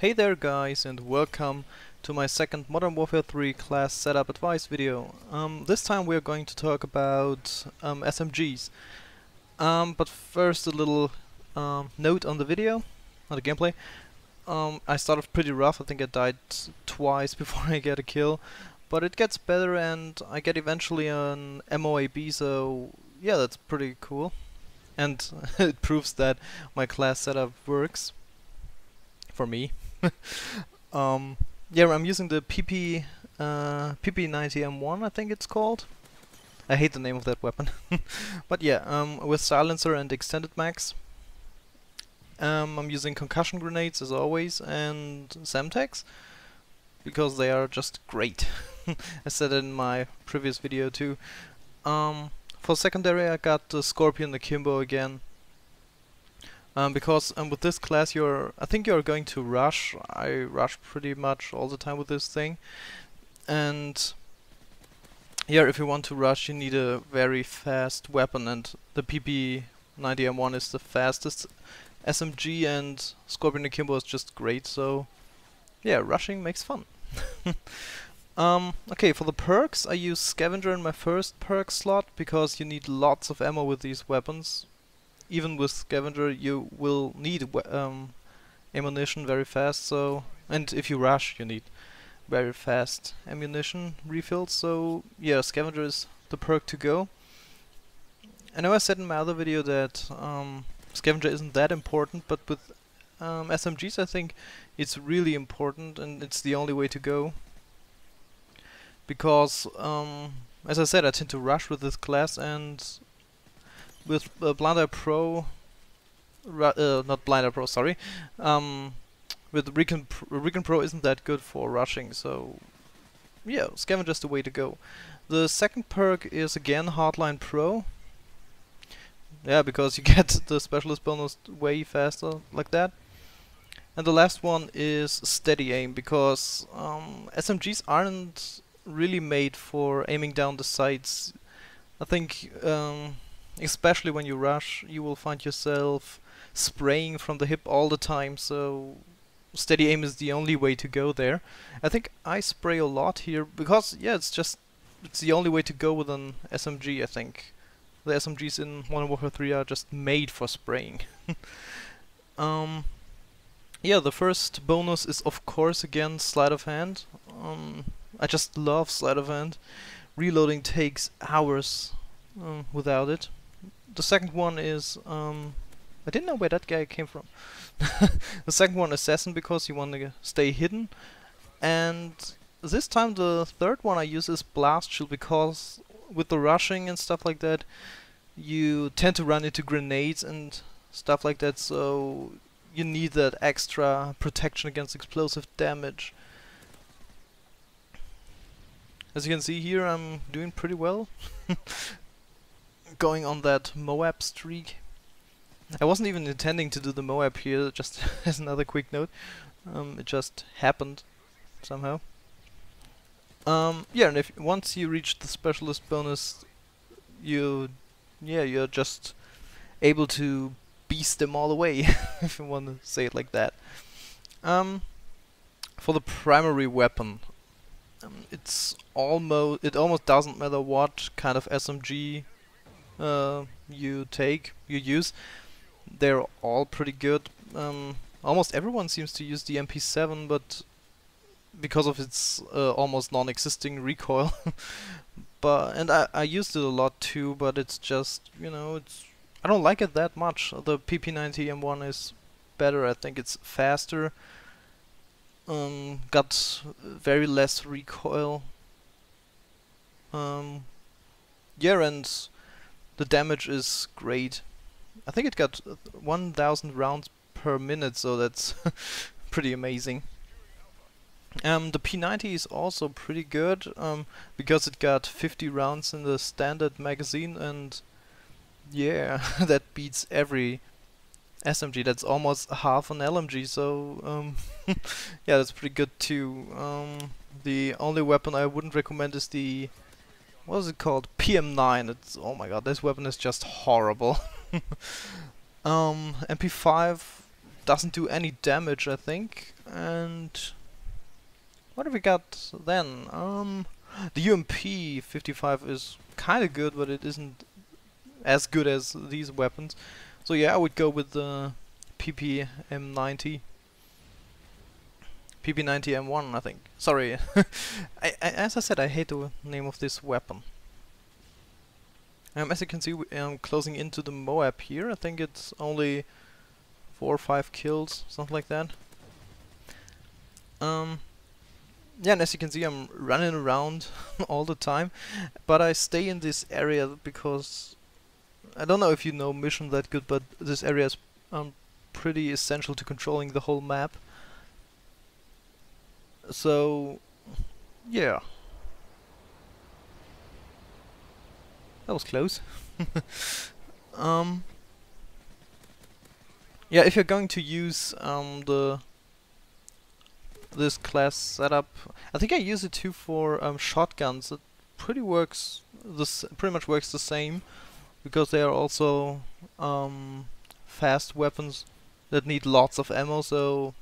Hey there guys, and welcome to my second Modern Warfare 3 class setup advice video. This time we are going to talk about SMGs. But first a little note on the video, on the gameplay. I started pretty rough. I think I died twice before I get a kill. But it gets better and I get eventually an MOAB, so yeah, that's pretty cool. And it proves that my class setup works. For me. Yeah, I'm using the PP90M1, I think it's called. I hate the name of that weapon. But yeah, with silencer and extended mags. I'm using concussion grenades as always and Semtex because they are just great. I said it in my previous video too. For secondary I got the Scorpion Akimbo again. Because with this class I think you're going to rush. I rush pretty much all the time with this thing. And yeah, if you want to rush you need a very fast weapon, and the PP90M1 is the fastest SMG and Scorpion Akimbo is just great, so yeah, rushing makes fun. Okay, for the perks I use Scavenger in my first perk slot because you need lots of ammo with these weapons. Even with Scavenger you will need ammunition very fast, so and if you rush you need very fast ammunition refills, so yeah, Scavenger is the perk to go. I know I said in my other video that Scavenger isn't that important, but with SMGs I think it's really important and it's the only way to go. Because as I said, I tend to rush with this class, and with Blind Pro, not Blind Pro, sorry. With Recon Pro isn't that good for rushing, so yeah, Scavenger's the way to go. The second perk is again Hardline Pro. Yeah, because you get the specialist bonus way faster like that. And the last one is Steady Aim, because SMGs aren't really made for aiming down the sights. I think especially when you rush, you will find yourself spraying from the hip all the time, so steady aim is the only way to go there. I think I spray a lot here because yeah, it's the only way to go with an SMG. I think the SMGs in Modern Warfare 3 are just made for spraying. Yeah, the first bonus is of course again Sleight of Hand. I just love Sleight of Hand. Reloading takes hours without it. The second one is I didn't know where that guy came from. The second one, Assassin, because you want to stay hidden. And this time the third one I use is Blast Shield, because with the rushing and stuff like that you tend to run into grenades and stuff like that, so you need that extra protection against explosive damage. As you can see here, I'm doing pretty well. Going on that MOAB streak. I wasn't even intending to do the MOAB here, just as another quick note. It just happened somehow. Yeah, and if once you reach the specialist bonus, you're just able to beast them all away, if you want to say it like that. For the primary weapon, it almost doesn't matter what kind of SMG you use. They're all pretty good. Almost everyone seems to use the MP7, but because of its almost non-existing recoil. And I used it a lot too, but it's just, I don't like it that much. The PP90M1 is better. I think it's faster. Got very less recoil. Yeah, and the damage is great. I think it got 1000 rounds per minute, so that's pretty amazing. The P90 is also pretty good, because it got 50 rounds in the standard magazine, and yeah, that beats every SMG. That's almost half an LMG, so yeah, that's pretty good too. The only weapon I wouldn't recommend is the, what is it called? PM9. It's, oh my god, this weapon is just horrible. MP5 doesn't do any damage, I think. And what have we got then? The UMP 55 is kind of good, but it isn't as good as these weapons. So yeah, I would go with the PPM90. PP90M1, I think. Sorry. As I said, I hate the name of this weapon. As you can see, I'm closing into the MOAB here. I think it's only 4 or 5 kills, something like that. Yeah, and as you can see, I'm running around all the time, but I stay in this area because I don't know if you know Mission that good, but this area is pretty essential to controlling the whole map. So, yeah. That was close. Yeah, if you're going to use this class setup, I think I use it too for shotguns. It pretty much works the same, because they are also fast weapons that need lots of ammo. So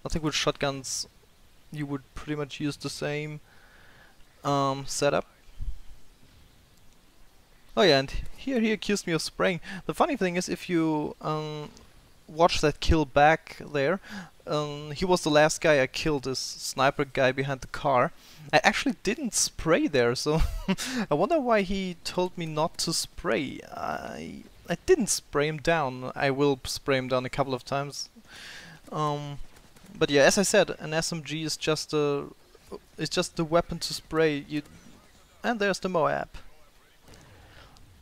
I think with shotguns you would pretty much use the same setup. Oh yeah, and here he accused me of spraying. The funny thing is, if you watch that kill back there, he was the last guy I killed, this sniper guy behind the car. I actually didn't spray there, so I wonder why he told me not to spray. I didn't spray him down. I will spray him down a couple of times. But yeah, as I said, an SMG is just the weapon to spray. And there's the MOAB.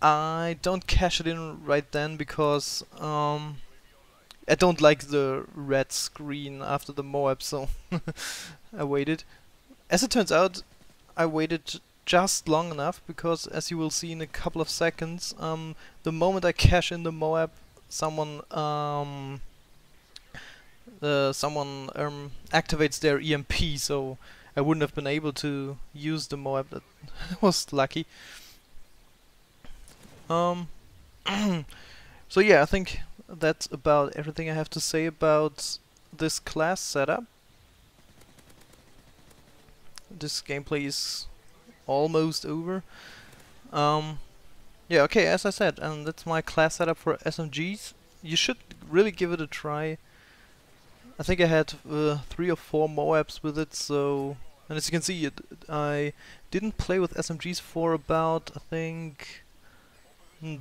I don't cash it in right then because I don't like the red screen after the MOAB, so I waited. As it turns out, I waited just long enough, because as you will see in a couple of seconds, the moment I cash in the MOAB, someone activates their EMP, so I wouldn't have been able to use the MOAB. That was lucky. So yeah, I think that's about everything I have to say about this class setup. This gameplay is almost over. Yeah, okay, as I said, that's my class setup for SMGs. You should really give it a try. I think I had 3 or 4 MOABs with it, so... And as you can see, I didn't play with SMGs for about, I think,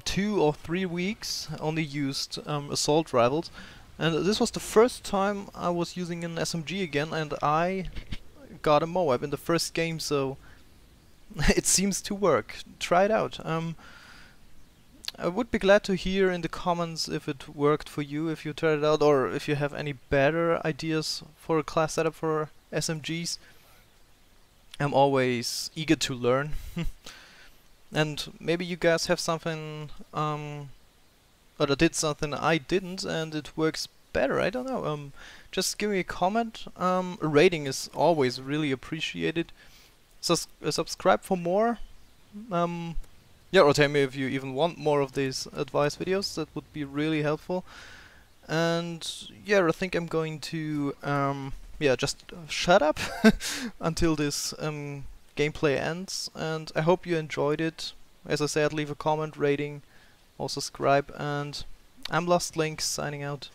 2 or 3 weeks. I only used assault rifles, and this was the first time I was using an SMG again, and I got a MOAB in the first game, so it seems to work. Try it out. I would be glad to hear in the comments if it worked for you, if you tried it out, or if you have any better ideas for a class setup for SMGs. I'm always eager to learn. And maybe you guys have something, or did something I didn't and it works better, I don't know. Just give me a comment. A rating is always really appreciated. Subscribe for more. Yeah, or tell me if you even want more of these advice videos, that would be really helpful. And yeah, I think I'm going to, yeah, just shut up until this gameplay ends, and I hope you enjoyed it. As I said, leave a comment, rating, or subscribe, and I'm Lost Link, signing out.